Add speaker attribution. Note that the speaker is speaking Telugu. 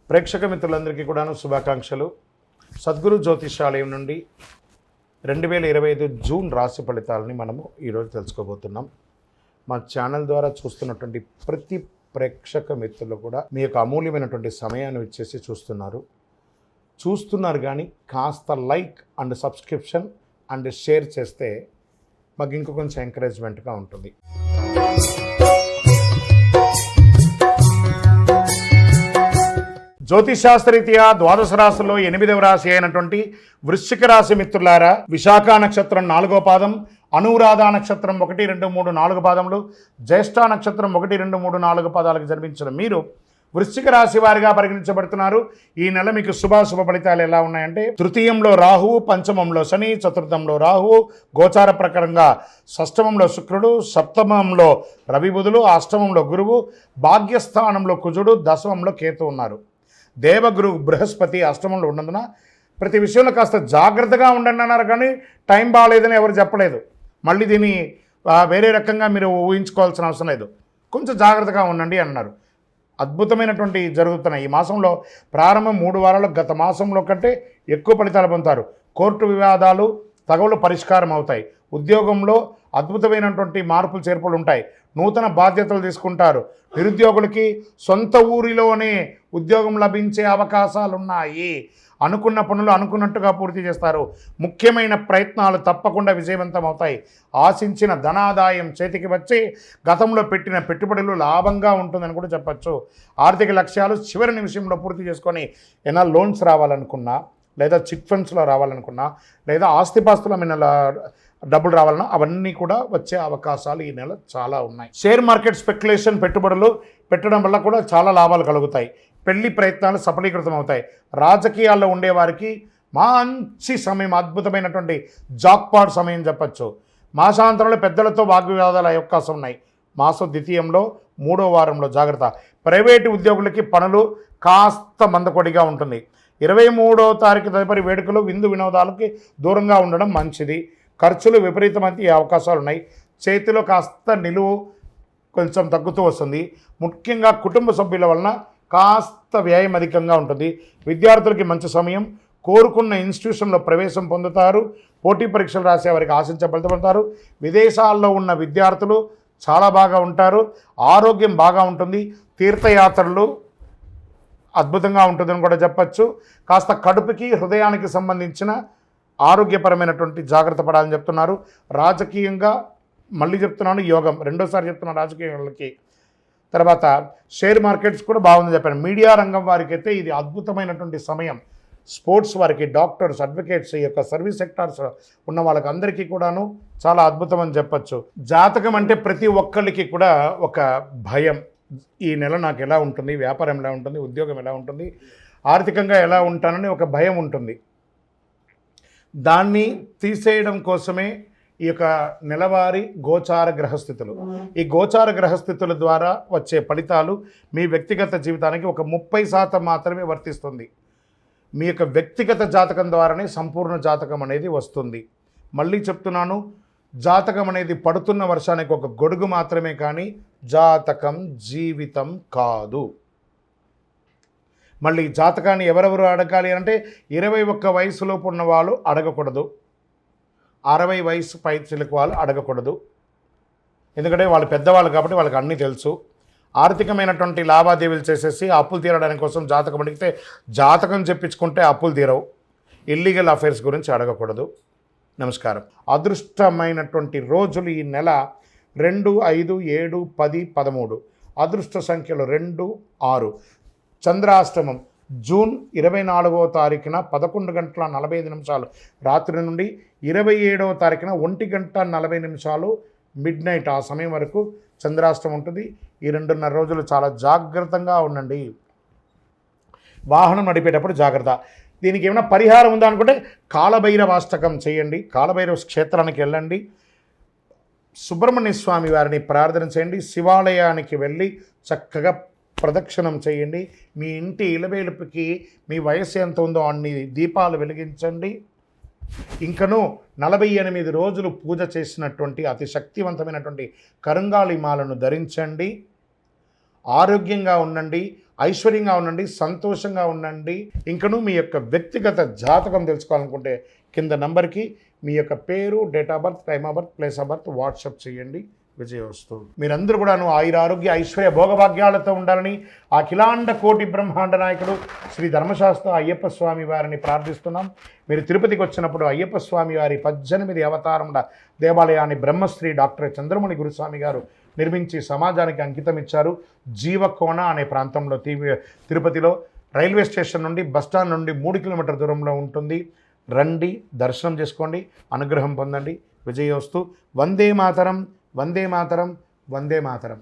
Speaker 1: ప్రేక్షక మిత్రులందరికీ కూడాను శుభాకాంక్షలు. సద్గురు జ్యోతిషాలయం నుండి 2025 జూన్ రాశి ఫలితాలని మనము ఈరోజు తెలుసుకోబోతున్నాం. మా ఛానల్ ద్వారా చూస్తున్నటువంటి ప్రతి ప్రేక్షక మిత్రులు కూడా మీ యొక్క అమూల్యమైనటువంటి సమయాన్ని ఇచ్చేసి చూస్తున్నారు కానీ కాస్త like and subscription and share చేస్తే మాకు ఇంకో కొంచెం ఎంకరేజ్మెంట్గా ఉంటుంది. జ్యోతిశాస్త్రరీత్యా ద్వాదశ రాశుల్లో 8వ రాశి అయినటువంటి వృశ్చిక రాశి మిత్రులారా, విశాఖ నక్షత్రం 4వ పాదం, అనురాధ నక్షత్రం 1, 2, 3, 4 పాదములు, జ్యేష్ఠ నక్షత్రం 1, 2, 3, 4 పాదాలకు జన్మించిన మీరు వృశ్చిక రాశి వారిగా పరిగణించబడుతున్నారు. ఈ నెల మీకు శుభాశుభ ఫలితాలు ఎలా ఉన్నాయంటే, తృతీయంలో రాహువు, పంచమంలో శని, చతుర్థంలో రాహువు, గోచార ప్రకారంగా షష్టమంలో శుక్రుడు, సప్తమంలో రవి బుధులు, అష్టమంలో గురువు, భాగ్యస్థానంలో కుజుడు, దశమంలో కేతు ఉన్నారు. దేవగురు బృహస్పతి అష్టమంలో ఉన్నందున ప్రతి విషయంలో కాస్త జాగ్రత్తగా ఉండండి అన్నారు, కానీ టైం బాగాలేదని ఎవరు చెప్పలేదు. మళ్ళీ దీన్ని వేరే రకంగా మీరు ఊహించుకోవాల్సిన అవసరం లేదు. కొంచెం జాగ్రత్తగా ఉండండి అన్నారు. అద్భుతమైనటువంటి జరుగుతున్నాయి. ఈ మాసంలో ప్రారంభం 3 వారాలు గత మాసంలో కంటే ఎక్కువ ఫలితాలు పొందుతారు. కోర్టు వివాదాలు తగవులు పరిష్కారం అవుతాయి. ఉద్యోగంలో అద్భుతమైనటువంటి మార్పులు చేర్పులు ఉంటాయి. నూతన బాధ్యతలు తీసుకుంటారు. నిరుద్యోగులకి సొంత ఊరిలోనే ఉద్యోగం లభించే అవకాశాలు ఉన్నాయి. అనుకున్న పనులు అనుకున్నట్టుగా పూర్తి చేస్తారు. ముఖ్యమైన ప్రయత్నాలు తప్పకుండా విజయవంతం అవుతాయి. ఆశించిన ధనాదాయం చేతికి వచ్చి గతంలో పెట్టిన పెట్టుబడులు లాభంగా ఉంటుందని కూడా చెప్పచ్చు. ఆర్థిక లక్ష్యాలు చివరి నిమిషంలో పూర్తి చేసుకొని ఏమైనా లోన్స్ రావాలనుకున్నా, లేదా చిట్ ఫండ్స్లో రావాలనుకున్నా, లేదా ఆస్తిపాస్తుల మీద డబ్బులు రావాలన్నా అవన్నీ కూడా వచ్చే అవకాశాలు ఈ నెల చాలా ఉన్నాయి. షేర్ మార్కెట్ స్పెక్యులేషన్ పెట్టుబడులు పెట్టడం వల్ల కూడా చాలా లాభాలు కలుగుతాయి. పెళ్లి ప్రయత్నాలు సఫలీకృతం అవుతాయి. రాజకీయాల్లో ఉండేవారికి మంచి సమయం, అద్భుతమైనటువంటి జాక్పాట్ సమయం చెప్పచ్చు. మాసాంతరంలో పెద్దలతో వాగ్వివాదాలు అయ్యే అవకాశం ఉన్నాయి. మాసం ద్వితీయంలో 3వ వారంలో జాగ్రత్త. ప్రైవేటు ఉద్యోగులకి పనులు కాస్త మందకొడిగా ఉంటుంది. 23వ తారీఖు తదుపరి వేడుకలు విందు వినోదాలకి దూరంగా ఉండడం మంచిది. ఖర్చులు విపరీతమైన అవకాశాలు ఉన్నాయి. చేతిలో కాస్త నిలువు కొంచెం తగ్గుతూ వస్తుంది. ముఖ్యంగా కుటుంబ సభ్యుల వలన కాస్త వ్యయం అధికంగా ఉంటుంది. విద్యార్థులకి మంచి సమయం. కోరుకున్న ఇన్స్టిట్యూషన్లో ప్రవేశం పొందుతారు. పోటీ పరీక్షలు రాసే వారికి ఆశించే ఫలితపడతారు. విదేశాల్లో ఉన్న విద్యార్థులు చాలా బాగా ఉంటారు. ఆరోగ్యం బాగా ఉంటుంది. తీర్థయాత్రలు అద్భుతంగా ఉంటుందని కూడా చెప్పచ్చు. కాస్త కడుపుకి హృదయానికి సంబంధించిన ఆరోగ్యపరమైనటువంటి జాగ్రత్త పడాలని చెప్తున్నారు. రాజకీయంగా మళ్ళీ చెప్తున్నాను, యోగం రెండోసారి చెప్తున్నాను రాజకీయాలకి. తర్వాత షేర్ మార్కెట్స్ కూడా బాగుందని చెప్పాను. మీడియా రంగం వారికి అయితే ఇది అద్భుతమైనటువంటి సమయం. స్పోర్ట్స్ వారికి, డాక్టర్స్, అడ్వకేట్స్, ఈ యొక్క సర్వీస్ సెక్టార్స్ ఉన్న వాళ్ళకి అందరికీ కూడాను చాలా అద్భుతం అని చెప్పచ్చు. జాతకం అంటే ప్రతి ఒక్కరికి కూడా ఒక భయం. ఈ నెల నాకు ఎలా ఉంటుంది, వ్యాపారం ఎలా ఉంటుంది, ఉద్యోగం ఎలా ఉంటుంది, ఆర్థికంగా ఎలా ఉంటానని ఒక భయం ఉంటుంది. దాన్ని తీసేయడం కోసమే ఈ యొక్క నెలవారీ గోచార గ్రహస్థితులు. ఈ గోచార గ్రహస్థితుల ద్వారా వచ్చే ఫలితాలు మీ వ్యక్తిగత జీవితానికి ఒక 30% మాత్రమే వర్తిస్తుంది. మీ యొక్క వ్యక్తిగత జాతకం ద్వారానే సంపూర్ణ జాతకం అనేది వస్తుంది. మళ్ళీ చెప్తున్నాను, జాతకం అనేది పడుతున్న వర్షానికి ఒక గొడుగు మాత్రమే, కానీ జాతకం జీవితం కాదు. మళ్ళీ జాతకాన్ని ఎవరెవరు అడగాలి అంటే 21 వయసులోపు ఉన్న వాళ్ళు అడగకూడదు. 60 వయసు పైచిలకు వాళ్ళు అడగకూడదు. ఎందుకంటే వాళ్ళు పెద్దవాళ్ళు కాబట్టి వాళ్ళకి అన్నీ తెలుసు. ఆర్థికమైనటువంటి లావాదేవీలు చేసేసి అప్పులు తీరడానికి కోసం జాతకం అడిగితే జాతకం చెప్పించుకుంటే అప్పులు తీరవు. ఇల్లీగల్ అఫైర్స్ గురించి అడగకూడదు. నమస్కారం. అదృష్టమైనటువంటి రోజులు ఈ నెల 2, 5, 7, 10, 13. అదృష్ట సంఖ్యలు 2, 6. చంద్రాష్టమం జూన్ 24వ తారీఖున 11:45 రాత్రి నుండి 27వ తారీఖున 1:40 మిడ్నైట్ ఆ సమయం వరకు చంద్రాష్టమం ఉంటుంది. ఈ 2.5 రోజులు చాలా జాగ్రత్తగా ఉండండి. వాహనం నడిపేటప్పుడు జాగ్రత్త. దీనికి ఏమైనా పరిహారం ఉందా అనుకుంటే కాలభైరవాష్టకం చేయండి. కాలభైరవ క్షేత్రానికి వెళ్ళండి. సుబ్రహ్మణ్య స్వామి వారిని ప్రార్థన చేయండి. శివాలయానికి వెళ్ళి చక్కగా ప్రదక్షిణం చేయండి. మీ ఇంటి ఇలవేలుపుకి మీ వయస్సు ఎంత ఉందో అన్ని దీపాలు వెలిగించండి. ఇంకను 48 రోజులు పూజ చేసినటువంటి అతి శక్తివంతమైనటువంటి కరుంగాళి మాలను ధరించండి. ఆరోగ్యంగా ఉండండి. ఐశ్వర్యంగా ఉండండి, సంతోషంగా ఉండండి. ఇంకను మీ యొక్క వ్యక్తిగత జాతకం తెలుసుకోవాలనుకుంటే కింద నంబర్కి మీ యొక్క పేరు, date of birth, time of birth, place of birth WhatsApp చేయండి. విజయోస్తు. మీరందరూ కూడాను ఆయురారోగ్య ఐశ్వర్య భోగభాగ్యాలతో ఉండాలని అఖిలాండ కోటి బ్రహ్మాండ నాయకుడు శ్రీ ధర్మశాస్త్ర అయ్యప్ప స్వామి వారిని ప్రార్థిస్తున్నాం. మీరు తిరుపతికి వచ్చినప్పుడు అయ్యప్ప స్వామి వారి 18 అవతారముల దేవాలయాన్ని బ్రహ్మశ్రీ డాక్టర్ చంద్రమణి గురుస్వామి గారు నిర్మించి సమాజానికి అంకితం ఇచ్చారు. జీవకోణ అనే ప్రాంతంలో తిరుపతిలో రైల్వే స్టేషన్ నుండి బస్టాండ్ నుండి 3 కిలోమీటర్ల దూరంలో ఉంటుంది. రండి, దర్శనం చేసుకోండి, అనుగ్రహం పొందండి. విజయోస్తు. వందే మాతరం, వందే మాతరం, వందే మాతరం.